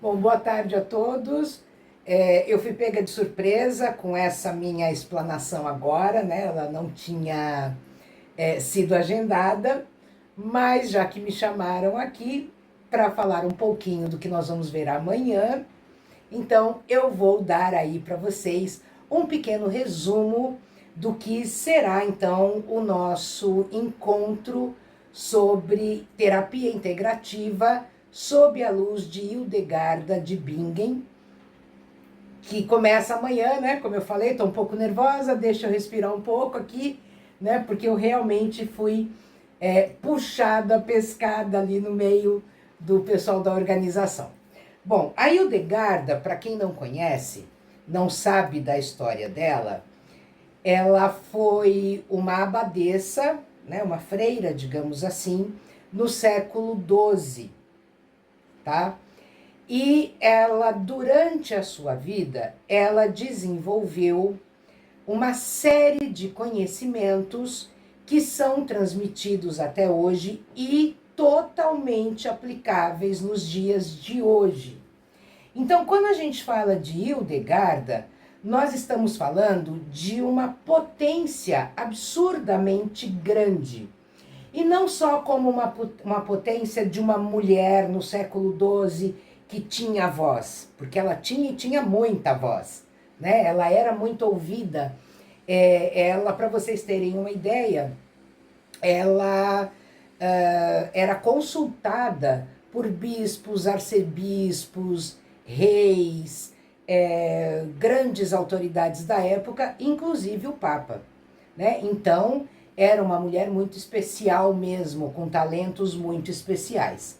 Bom, boa tarde a todos. Eu fui pega de surpresa com essa minha explanação agora, né? Ela não tinha sido agendada, mas já que me chamaram aqui para falar um pouquinho do que nós vamos ver amanhã, então eu vou dar aí para vocês um pequeno resumo do que será então o nosso encontro sobre terapia integrativa sob a luz de Hildegarda de Bingen, que começa amanhã, né? Como eu falei, estou um pouco nervosa, deixa eu respirar um pouco aqui, né? Porque eu realmente fui puxada, pescada ali no meio do pessoal da organização. Bom, a Hildegarda, para quem não conhece, não sabe da história dela, ela foi uma abadesa, né, uma freira, digamos assim, no século XII, tá? E ela, durante a sua vida, ela desenvolveu uma série de conhecimentos que são transmitidos até hoje e totalmente aplicáveis nos dias de hoje. Então, quando a gente fala de Hildegarda, nós estamos falando de uma potência absurdamente grande. E não só como uma potência de uma mulher no século XII que tinha voz, porque ela tinha e tinha muita voz, né? Ela era muito ouvida. Ela, para vocês terem uma ideia, ela era consultada por bispos, arcebispos, reis, grandes autoridades da época, inclusive o Papa, né? Então, era uma mulher muito especial mesmo, com talentos muito especiais.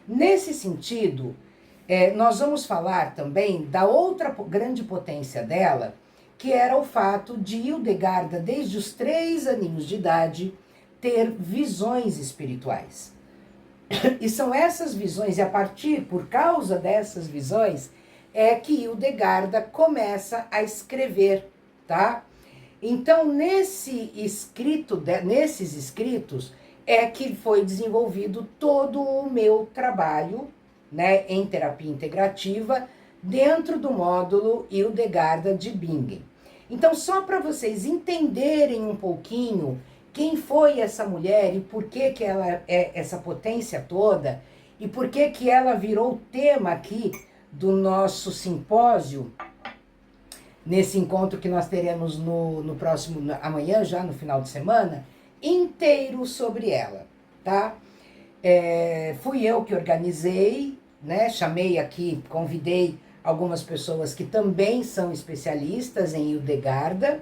Nesse sentido, nós vamos falar também da outra grande potência dela, que era o fato de Hildegarda, desde os 3 aninhos de idade, ter visões espirituais. E são essas visões, e a partir, por causa dessas visões, é que Hildegarda começa a escrever, tá? Então, nesses escritos, é que foi desenvolvido todo o meu trabalho, né, em terapia integrativa, dentro do módulo Hildegarda de Bingen. Então, só para vocês entenderem um pouquinho quem foi essa mulher e por que ela é essa potência toda, e por que ela virou tema aqui do nosso simpósio, nesse encontro que nós teremos no próximo, amanhã, já no final de semana, inteiro sobre ela, tá? Fui eu que organizei, né? Chamei aqui, convidei algumas pessoas que também são especialistas em Hildegarda,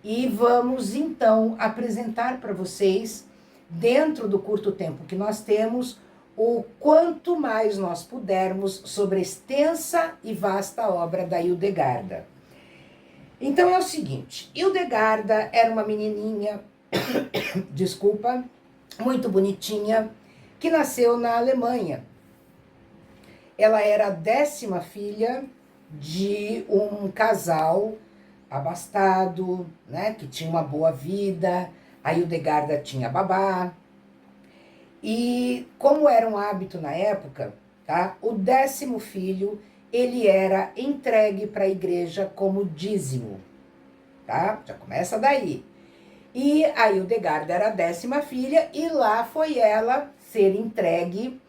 e vamos então apresentar para vocês, dentro do curto tempo que nós temos, o quanto mais nós pudermos sobre a extensa e vasta obra da Hildegarda. Então é o seguinte, Hildegarda era uma menininha, desculpa, muito bonitinha, que nasceu na Alemanha. Ela era a 10ª filha de um casal abastado, né, que tinha uma boa vida. A Hildegarda tinha babá. E como era um hábito na época, tá, o 10º filho, ele era entregue para a igreja como dízimo, tá? Já começa daí. E a Hildegarda era a 10ª filha, e lá foi ela ser entregue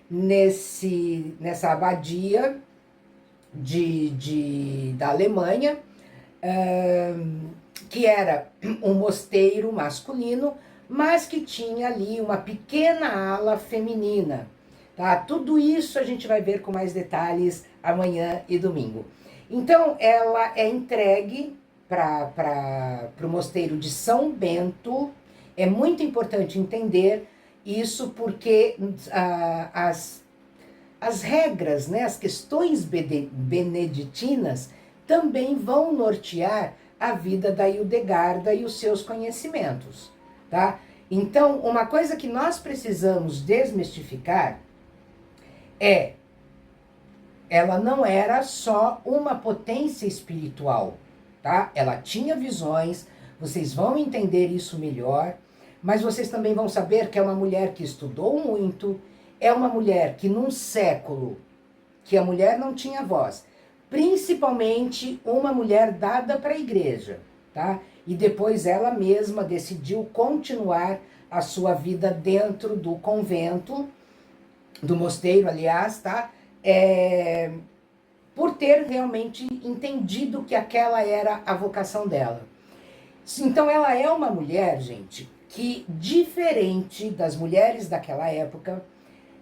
nessa abadia da Alemanha, que era um mosteiro masculino, mas que tinha ali uma pequena ala feminina. Tá? Tudo isso a gente vai ver com mais detalhes amanhã e domingo. Então, ela é entregue para o mosteiro de São Bento. É muito importante entender isso, porque as regras, né, as questões beneditinas também vão nortear a vida da Hildegarda e os seus conhecimentos, tá? Então, uma coisa que nós precisamos desmistificar é: ela não era só uma potência espiritual, tá? Ela tinha visões, vocês vão entender isso melhor, mas vocês também vão saber que é uma mulher que estudou muito, é uma mulher que num século que a mulher não tinha voz, principalmente uma mulher dada para a igreja, tá? E depois ela mesma decidiu continuar a sua vida dentro do convento, do mosteiro, aliás, tá? Por ter realmente entendido que aquela era a vocação dela. Então ela é uma mulher, gente, que diferente das mulheres daquela época,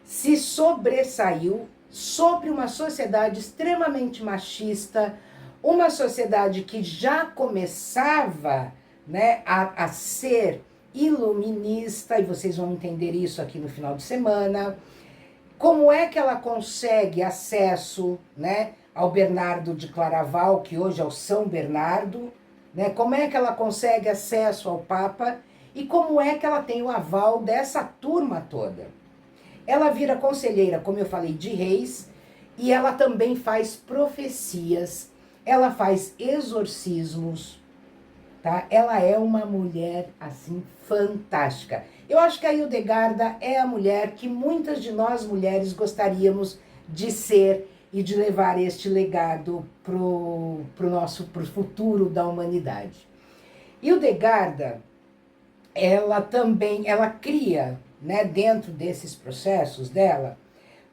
se sobressaiu sobre uma sociedade extremamente machista, uma sociedade que já começava, né, a ser iluminista, e vocês vão entender isso aqui no final de semana. Como é que ela consegue acesso, né, ao Bernardo de Claraval, que hoje é o São Bernardo, né? Como é que ela consegue acesso ao Papa e como é que ela tem o aval dessa turma toda? Ela vira conselheira, como eu falei, de reis, e ela também faz profecias, ela faz exorcismos, tá? Ela é uma mulher, assim, fantástica. Eu acho que a Hildegarda é a mulher que muitas de nós mulheres gostaríamos de ser e de levar este legado pro futuro da humanidade. Hildegarda, ela também, ela cria, né, dentro desses processos dela,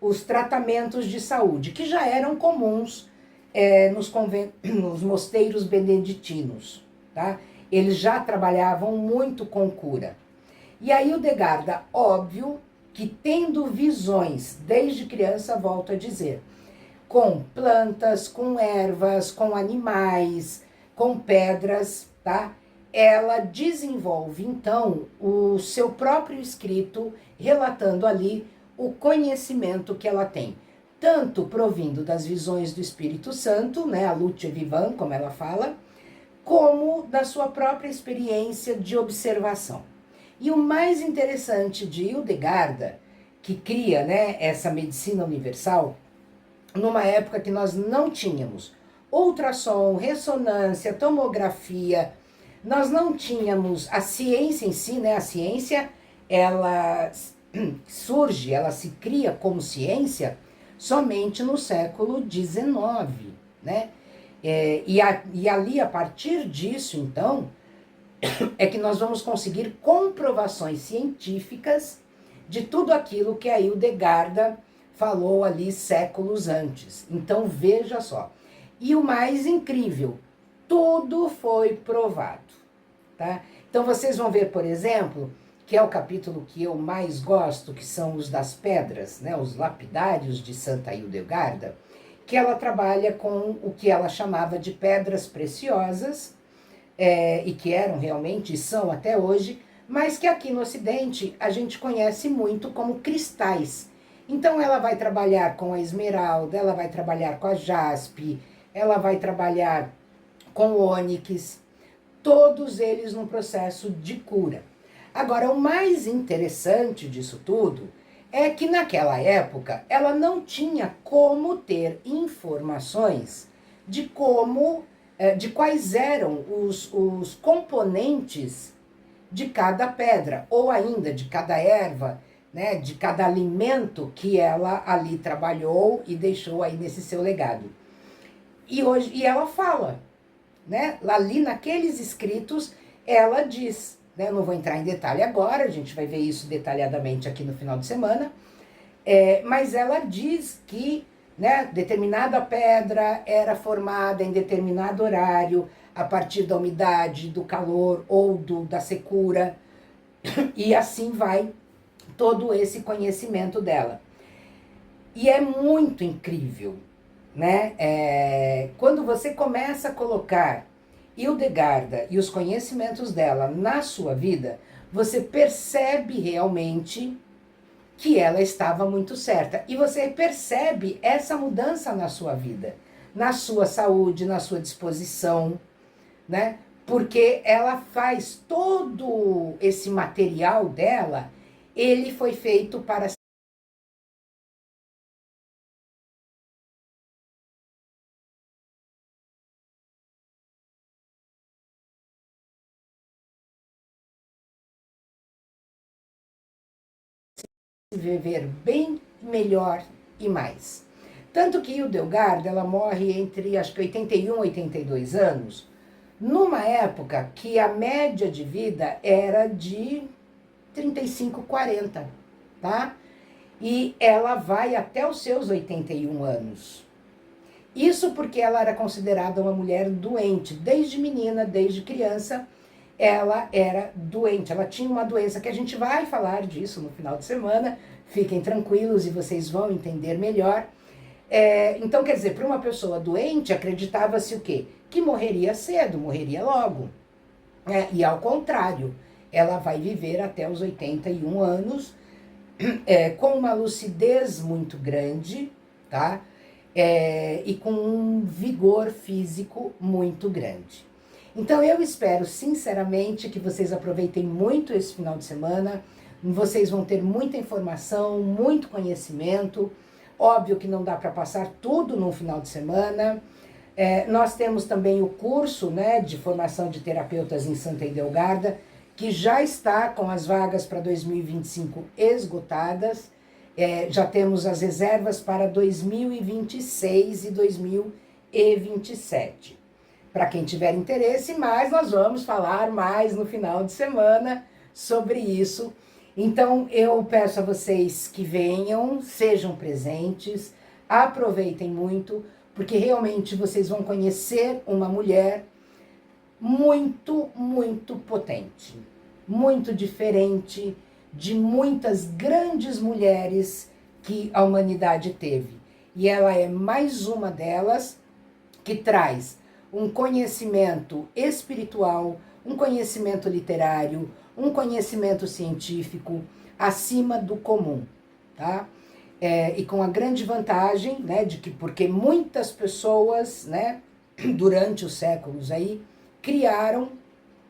os tratamentos de saúde, que já eram comuns nos mosteiros beneditinos, tá? Eles já trabalhavam muito com cura. E a Hildegarda, óbvio, que tendo visões desde criança, volto a dizer, com plantas, com ervas, com animais, com pedras, tá? Ela desenvolve, então, o seu próprio escrito, relatando ali o conhecimento que ela tem, tanto provindo das visões do Espírito Santo, né, a Luce Vivant, como ela fala, como da sua própria experiência de observação. E o mais interessante de Hildegarda, que cria, né, essa medicina universal, numa época que nós não tínhamos ultrassom, ressonância, tomografia, nós não tínhamos a ciência em si, né? A ciência, ela surge, ela se cria como ciência somente no século XIX, né? E ali, a partir disso, então, é que nós vamos conseguir comprovações científicas de tudo aquilo que a Hildegarda falou ali séculos antes. Então veja só. E o mais incrível, tudo foi provado, tá? Então vocês vão ver, por exemplo, que é o capítulo que eu mais gosto, que são os das pedras, né, os lapidários de Santa Hildegarda, que ela trabalha com o que ela chamava de pedras preciosas, e que eram realmente, e são até hoje, mas que aqui no Ocidente a gente conhece muito como cristais. Então ela vai trabalhar com a esmeralda, ela vai trabalhar com a jaspe, ela vai trabalhar com o ônix, todos eles num processo de cura. Agora, o mais interessante disso tudo é que naquela época ela não tinha como ter informações de como, de quais eram os componentes de cada pedra, ou ainda de cada erva, né, de cada alimento que ela ali trabalhou e deixou aí nesse seu legado. E ela fala, né, ali naqueles escritos, ela diz, né, eu não vou entrar em detalhe agora, a gente vai ver isso detalhadamente aqui no final de semana, mas ela diz que, né, determinada pedra era formada em determinado horário, a partir da umidade, do calor ou da secura, e assim vai todo esse conhecimento dela. E é muito incrível, né? Quando você começa a colocar Hildegarda e os conhecimentos dela na sua vida, você percebe realmente que ela estava muito certa. E você percebe essa mudança na sua vida, na sua saúde, na sua disposição, né? Porque ela faz todo esse material dela, ele foi feito para viver bem melhor e mais. Tanto que Hildegarda, ela morre entre, acho que 81 e 82 anos, numa época que a média de vida era de 35, 40, tá? E ela vai até os seus 81 anos. Isso porque ela era considerada uma mulher doente. Desde menina, desde criança, ela era doente. Ela tinha uma doença que a gente vai falar disso no final de semana. Fiquem tranquilos e vocês vão entender melhor. Então, quer dizer, para uma pessoa doente, acreditava-se o quê? Que morreria cedo, morreria logo. E ao contrário, ela vai viver até os 81 anos, com uma lucidez muito grande, tá? E com um vigor físico muito grande. Então eu espero sinceramente que vocês aproveitem muito esse final de semana, vocês vão ter muita informação, muito conhecimento, óbvio que não dá para passar tudo num final de semana. Nós temos também o curso, né, de formação de terapeutas em Santa Hildegarda, que já está com as vagas para 2025 esgotadas. Já temos as reservas para 2026 e 2027. Para quem tiver interesse, mas nós vamos falar mais no final de semana sobre isso. Então eu peço a vocês que venham, sejam presentes, aproveitem muito, porque realmente vocês vão conhecer uma mulher muito, muito potente, muito diferente de muitas grandes mulheres que a humanidade teve. E ela é mais uma delas que traz um conhecimento espiritual, um conhecimento literário, um conhecimento científico acima do comum, tá? E com a grande vantagem, né, de que porque muitas pessoas, né, durante os séculos aí, criaram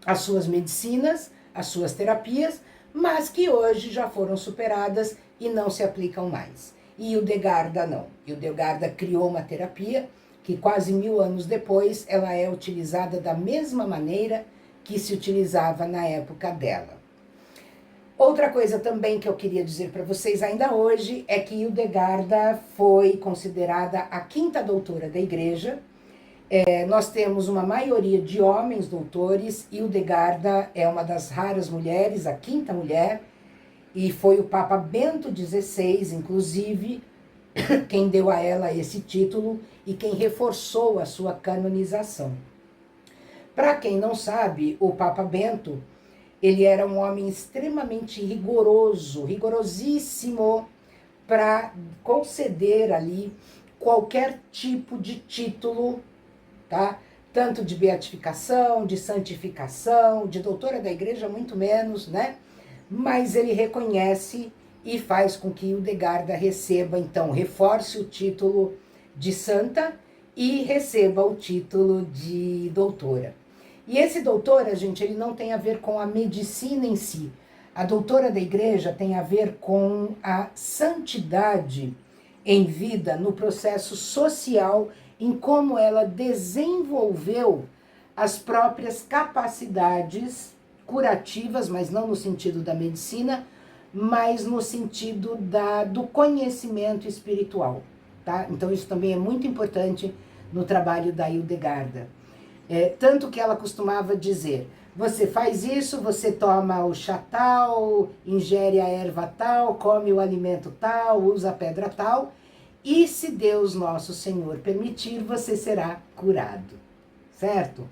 as suas medicinas, as suas terapias, mas que hoje já foram superadas e não se aplicam mais. E Hildegarda não. Hildegarda criou uma terapia que quase 1000 anos depois ela é utilizada da mesma maneira que se utilizava na época dela. Outra coisa também que eu queria dizer para vocês ainda hoje é que Hildegarda foi considerada a 5ª doutora da igreja. Nós temos uma maioria de homens doutores. Hildegarda é uma das raras mulheres, a 5ª mulher, e foi o Papa Bento XVI, inclusive, quem deu a ela esse título e quem reforçou a sua canonização. Para quem não sabe, o Papa Bento, ele era um homem extremamente rigoroso, rigorosíssimo, para conceder ali qualquer tipo de título, tá? Tanto de beatificação, de santificação, de doutora da igreja, muito menos, né? Mas ele reconhece e faz com que Hildegarda receba, então, reforce o título de santa e receba o título de doutora. E esse doutora, gente, ele não tem a ver com a medicina em si. A doutora da igreja tem a ver com a santidade em vida, no processo social, em como ela desenvolveu as próprias capacidades curativas, mas não no sentido da medicina, mas no sentido do conhecimento espiritual, tá? Então isso também é muito importante no trabalho da Hildegarda. Tanto que ela costumava dizer, você faz isso, você toma o chá tal, ingere a erva tal, come o alimento tal, usa a pedra tal, e se Deus nosso Senhor permitir, você será curado, certo?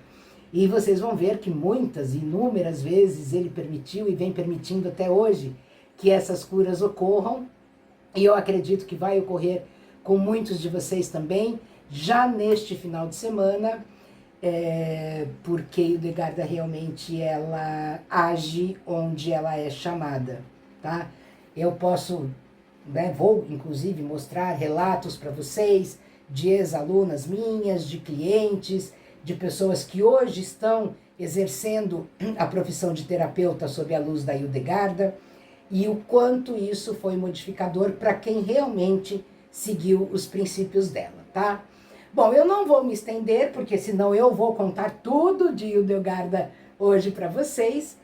E vocês vão ver que muitas, inúmeras vezes ele permitiu e vem permitindo até hoje que essas curas ocorram, e eu acredito que vai ocorrer com muitos de vocês também, já neste final de semana, porque Hildegarda realmente ela age onde ela é chamada, tá? Eu posso, né, vou inclusive mostrar relatos para vocês de ex-alunas minhas, de clientes, de pessoas que hoje estão exercendo a profissão de terapeuta sob a luz da Hildegarda, e o quanto isso foi modificador para quem realmente seguiu os princípios dela, tá? Bom, eu não vou me estender, porque senão eu vou contar tudo de Hildegarda hoje para vocês,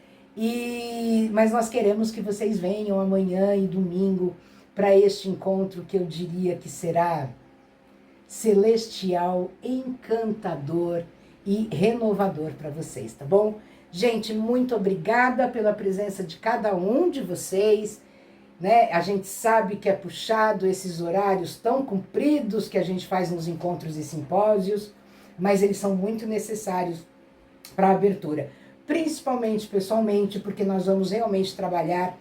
mas nós queremos que vocês venham amanhã e domingo para este encontro que eu diria que será celestial, encantador e renovador para vocês, tá bom? Gente, muito obrigada pela presença de cada um de vocês, né? A gente sabe que é puxado esses horários tão compridos que a gente faz nos encontros e simpósios, mas eles são muito necessários para a abertura, principalmente pessoalmente, porque nós vamos realmente trabalhar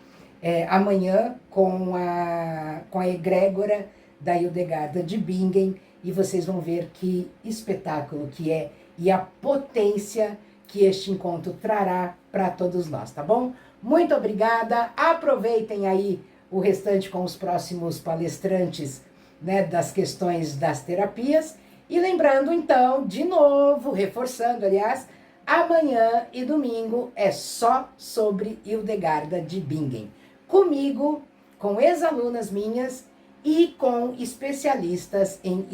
amanhã com a egrégora da Hildegarda de Bingen, e vocês vão ver que espetáculo que é e a potência que este encontro trará para todos nós, tá bom? Muito obrigada, aproveitem aí o restante com os próximos palestrantes, né, das questões das terapias, e lembrando então, de novo, reforçando, aliás, amanhã e domingo é só sobre Hildegarda de Bingen. Comigo, com ex-alunas minhas e com especialistas em